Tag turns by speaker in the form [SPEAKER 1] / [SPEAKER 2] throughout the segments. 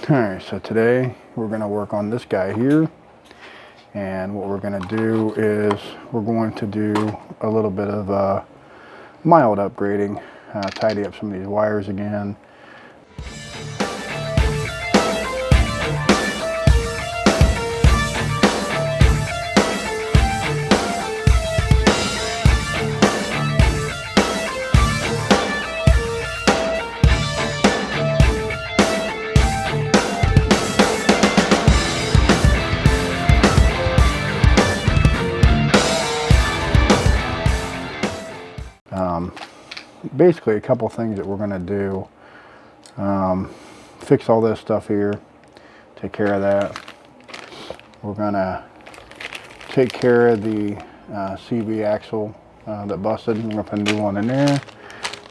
[SPEAKER 1] Alright, so today we're going to work on this guy here, and what we're going to do is we're going to do a little bit of mild upgrading, tidy up some of these wires again. Basically a couple things that we're going to do. Fix all this stuff here, take care of that. We're going to take care of the CV axle that busted. We're going to put a new one in there.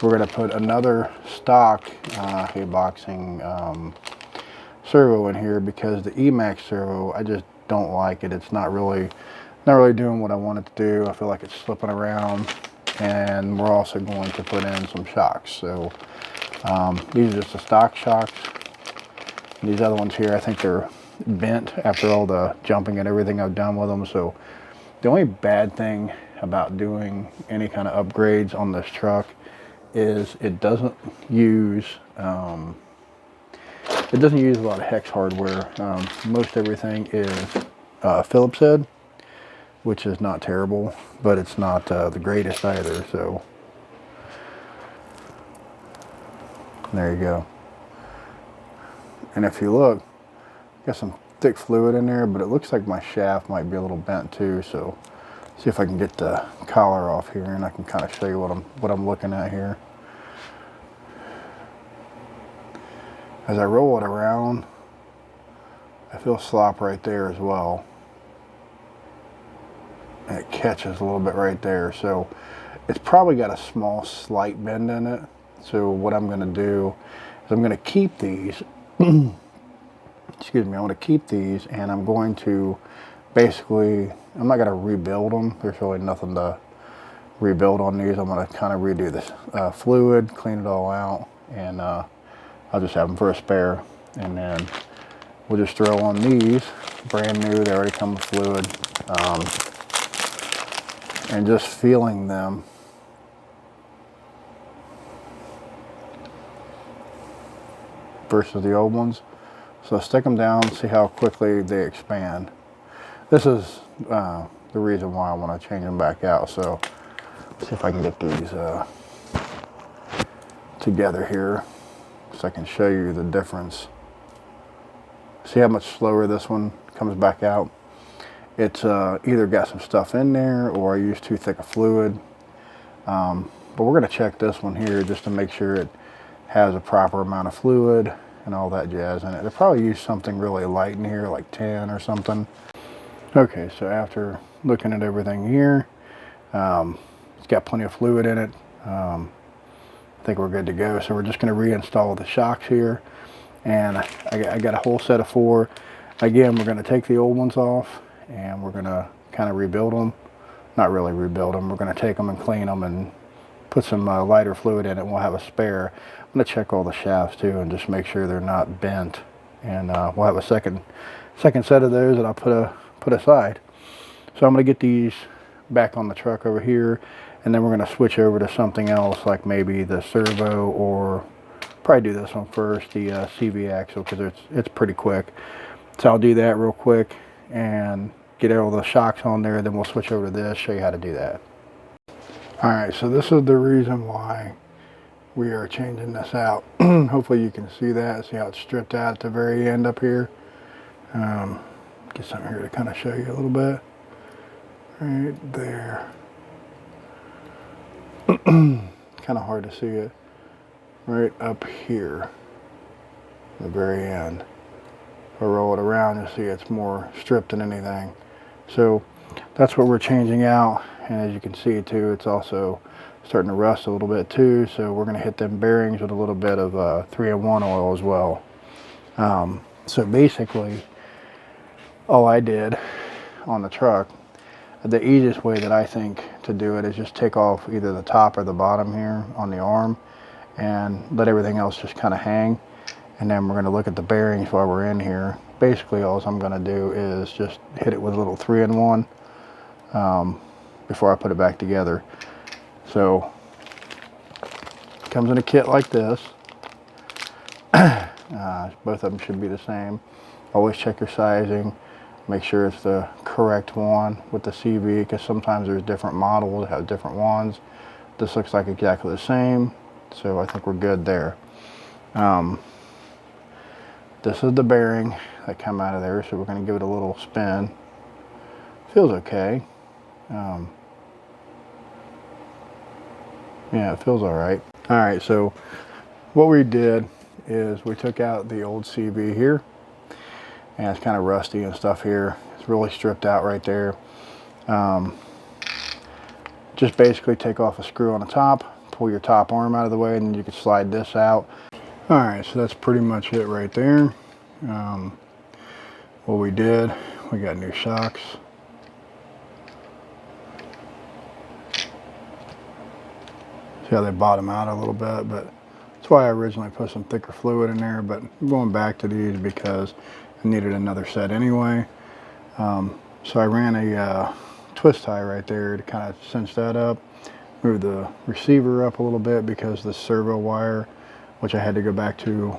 [SPEAKER 1] We're going to put another stock Haiboxing servo in here because the Emax servo, I just don't like it. It's not really doing what I want it to do. I feel like it's slipping around. And we're also going to put in some shocks. So these are just the stock shocks. These other ones here, I think they're bent after all the jumping and everything I've done with them. So the only bad thing about doing any kind of upgrades on this truck is it doesn't use a lot of hex hardware. Most everything is Phillips head, which is not terrible, but it's not the greatest either. So there you go. And if you look, got some thick fluid in there, but it looks like my shaft might be a little bent too. So see if I can get the collar off here, and I can kind of show you what I'm looking at here. As I roll it around, I feel slop right there as well. And it catches a little bit right there, so it's probably got a small slight bend in it. So what I'm going to do is I'm going to keep these excuse me, I want to keep these, and I'm going to basically, I'm not going to rebuild them. There's really nothing to rebuild on these. I'm going to kind of redo this fluid, clean it all out, and I'll just have them for a spare, and then we'll just throw on these brand new. They already come with fluid. And just feeling them versus the old ones. So stick them down, see how quickly they expand. This is the reason why I want to change them back out. So see if I can get these together here so I can show you the difference. See how much slower this one comes back out. It's either got some stuff in there or I used too thick a fluid. But we're going to check this one here just to make sure it has a proper amount of fluid and all that jazz in it. They'll probably use something really light in here, like 10 or something. Okay, so after looking at everything here, it's got plenty of fluid in it. I think we're good to go. So we're just going to reinstall the shocks here. And I got a whole set of 4. Again, we're going to take the old ones off, and we're going to kind of rebuild them. Not really rebuild them. We're going to take them and clean them and put some lighter fluid in it, and we'll have a spare. I'm going to check all the shafts too and just make sure they're not bent. And we'll have a second set of those that I'll put aside. So I'm going to get these back on the truck over here, and then we're going to switch over to something else, like maybe the servo, or probably do this one first, the CV axle, because it's pretty quick. So I'll do that real quick and get all the shocks on there, then we'll switch over to this, show you how to do that. Alright, so this is the reason why we are changing this out. Hopefully you can see that, see how it's stripped out at the very end up here. Get something here to kind of show you a little bit. Right there. Kind of hard to see it. Right up here, the very end. If I roll it around, you'll see it's more stripped than anything. So that's what we're changing out, and as you can see too, it's also starting to rust a little bit too. So we're going to hit them bearings with a little bit of 3-in-1 oil as well. So basically, all I did on the truck, the easiest way that I think to do it is just take off either the top or the bottom here on the arm and let everything else just kind of hang. And then we're going to look at the bearings while we're in here. Basically all I'm going to do is just hit it with a little 3-in-1 before I put it back together. So it comes in a kit like this. Both of them should be the same. Always check your sizing. Make sure it's the correct one with the CV, because sometimes there's different models that have different ones. This looks like exactly the same, so I think we're good there. This is the bearing that come out of there, so we're going to give it a little spin. Feels okay. Yeah, it feels all right. All right, so what we did is we took out the old CV here, and it's kind of rusty and stuff here. It's really stripped out right there. Just basically take off a screw on the top, pull your top arm out of the way, and then you can slide this out. All right, so that's pretty much it right there. What we did, we got new shocks. See how they bottom out a little bit, but that's why I originally put some thicker fluid in there, but I'm going back to these because I needed another set anyway. So I ran a twist tie right there to kind of cinch that up, move the receiver up a little bit because the servo wire, which I had to go back to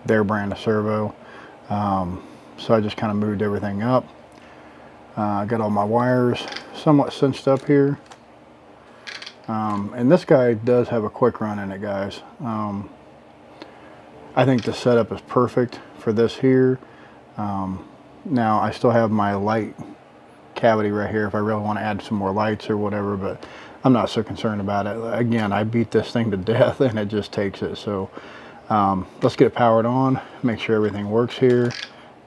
[SPEAKER 1] their brand of servo. So I just kind of moved everything up. I got all my wires somewhat cinched up here. And this guy does have a quick run in it, guys. I think the setup is perfect for this here. Now I still have my light cavity right here if I really want to add some more lights or whatever, but I'm not so concerned about it. Again, I beat this thing to death and it just takes it. So let's get it powered on, make sure everything works here,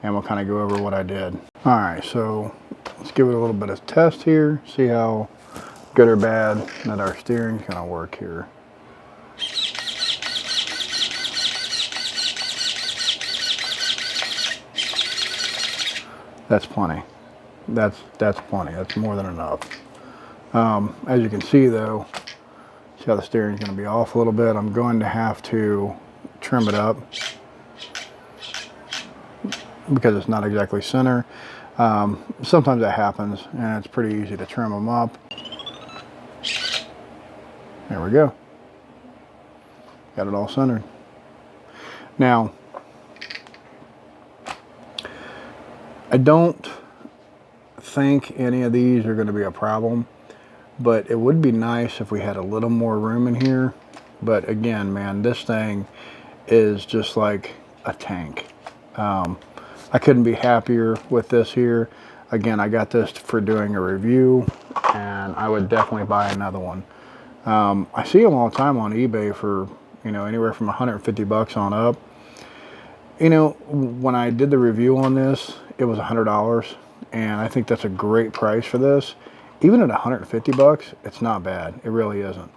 [SPEAKER 1] and we'll kind of go over what I did. All right, so let's give it a little bit of test here, see how good or bad that our steering's gonna work here. That's plenty. That's plenty. That's more than enough. As you can see though, see how the steering's going to be off a little bit. I'm going to have to trim it up because it's not exactly center. Sometimes that happens, and it's pretty easy to trim them up. There we go. Got it all centered. Now, I don't think any of these are going to be a problem, but it would be nice if we had a little more room in here. But again, man, this thing is just like a tank. I couldn't be happier with this here. Again, I got this for doing a review, and I would definitely buy another one. I see them all the time on eBay for, you know, anywhere from 150 bucks on up. You know, when I did the review on this, it was $100, and I think that's a great price for this. Even at 150 bucks, it's not bad. It really isn't.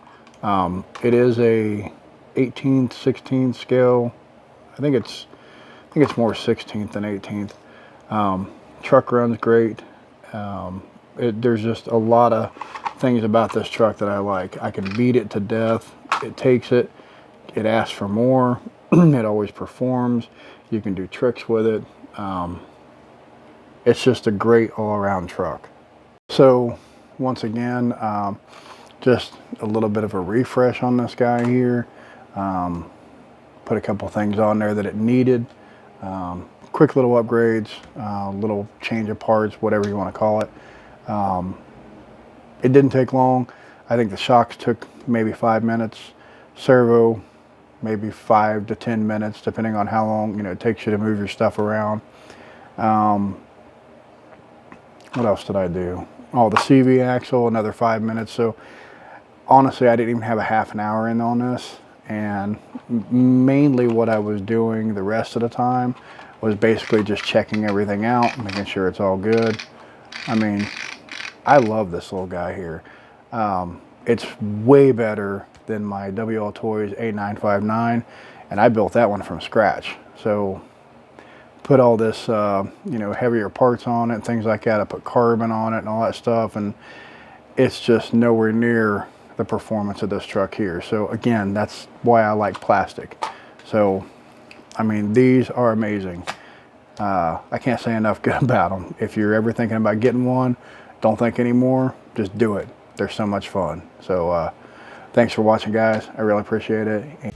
[SPEAKER 1] It is a 18th, 16th scale. I think it's more 16th than 18th. Truck runs great. There's just a lot of things about this truck that I like. I can beat it to death. It takes it. It asks for more. It always performs. You can do tricks with it. It's just a great all-around truck. So once again, just a little bit of a refresh on this guy here. Put a couple things on there that it needed. Quick little upgrades, little change of parts, whatever you want to call it. It didn't take long. I think the shocks took maybe 5 minutes. Servo, maybe 5 to 10 minutes, depending on how long, you know, it takes you to move your stuff around. What else did I do? Oh, the CV axle, another 5 minutes. So honestly, I didn't even have a half an hour in on this. And mainly what I was doing the rest of the time was basically just checking everything out, making sure it's all good. I mean, I love this little guy here. It's way better than my WL Toys 8959, and I built that one from scratch. So put all this, you know, heavier parts on it, things like that. I put carbon on it and all that stuff, and it's just nowhere near the performance of this truck here. So again, that's why I like plastic. So I mean, these are amazing. I can't say enough good about them. If you're ever thinking about getting one, don't think anymore, just do it. They're so much fun. So thanks for watching, guys. I really appreciate it.